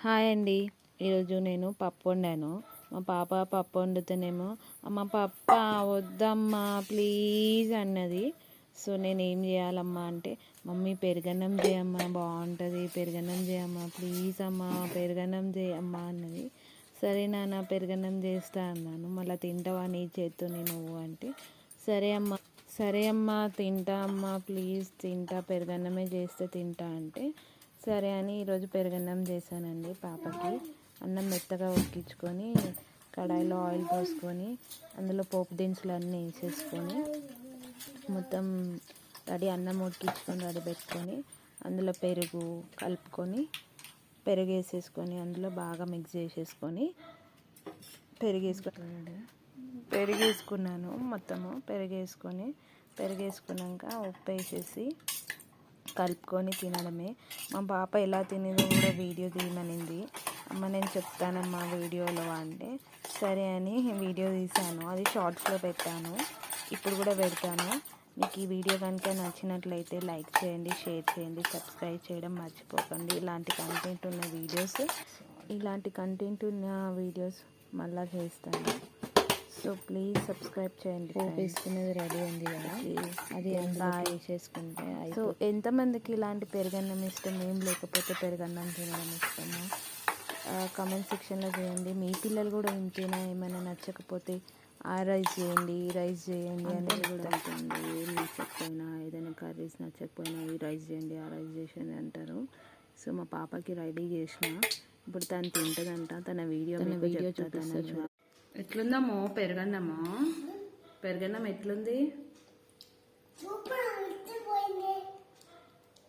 Hi అండి. ఈరోజు నేను పప్పు వండాను. మా పాప పప్పు వండుతేనేమో అమ్మ పప్ప వద్దమ్మా ప్లీజ్ అన్నది. సో నేను ఏం చేయాలమ్మా అంటే, మమ్మీ పెరుగన్నం చేయమ్మా బాగుంటుంది, పెరుగన్నం చేయమ్మా ప్లీజ్ అమ్మా పెరుగన్నం చేయమ్మా అన్నది. సరే నాన్న పెరుగన్నం చేస్తా అన్నాను. మళ్ళీ తింటావా నీ చేత్తోని నువ్వు అంటే, సరే అమ్మా తింటా అమ్మా ప్లీజ్ తింటా, పెరుగన్నమే చేస్తే తింటా అంటే సరే అని ఈరోజు పెరుగన్నం చేశానండి పాపకి. అన్నం మెత్తగా ఉడికించుకొని కడాయిలో ఆయిల్ పోసుకొని అందులో పోపు దినుసులు అన్నీ వేసేసుకొని మొత్తం అన్నం ఉడికించుకొని రెడీ పెట్టుకొని అందులో పెరుగు కలుపుకొని పెరుగు వేసేసుకొని అందులో బాగా మిక్స్ చేసేసుకొని పెరిగేసుకున్నాను మొత్తము. పెరిగేసుకున్నాక ఉప్పు వేసేసి కలుపుకొని తినడమే. మా పాప ఎలా తినేదో కూడా వీడియో తీయమనింది. అమ్మ నేను చెప్తానమ్మా వీడియోలో అంటే సరే అని వీడియో తీశాను. అది షార్ట్స్లో పెట్టాను, ఇప్పుడు కూడా పెడతాను. మీకు ఈ వీడియో కనుక నచ్చినట్లయితే లైక్ చేయండి, షేర్ చేయండి, సబ్స్క్రైబ్ చేయడం మర్చిపోకండి. ఇలాంటి కంటెంట్ ఉన్న వీడియోస్ మళ్ళీ చేస్తాను. సో ప్లీజ్ సబ్స్క్రైబ్ చేయండి. వేసుకునేది రెడీ ఉంది కదా, అది బాగా వేసేసుకుంటే. సో ఎంతమందికి ఇలాంటి పెరుగన్నం ఇష్టం, ఏం లేకపోతే పెరుగన్నం తినడం ఇష్టమో కామెంట్ సెక్షన్లో చేయండి. మీ పిల్లలు కూడా ఇంతేనా, ఏమైనా నచ్చకపోతే ఆ రైస్ చేయండి ఈ రైస్ చేయండి అనేది కూడా ఉంటుంది. ఏం నచ్చకపోయినా, ఏదైనా కర్రీస్ నచ్చకపోయినా ఈ రైస్ చేయండి ఆ రైస్ చేయండి అంటారు. సో మా పాపకి రెడీ చేసిన, ఇప్పుడు తను తింటుందంట. తన వీడియో చూపిస్తాను. ఎట్లుందమ్మో పెరుగన్నం ఎట్లుంది?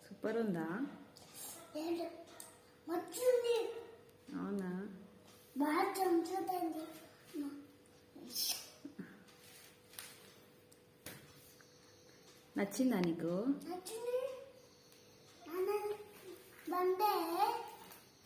సూపర్ ఉందా? అవునా? నచ్చిందా నీకు?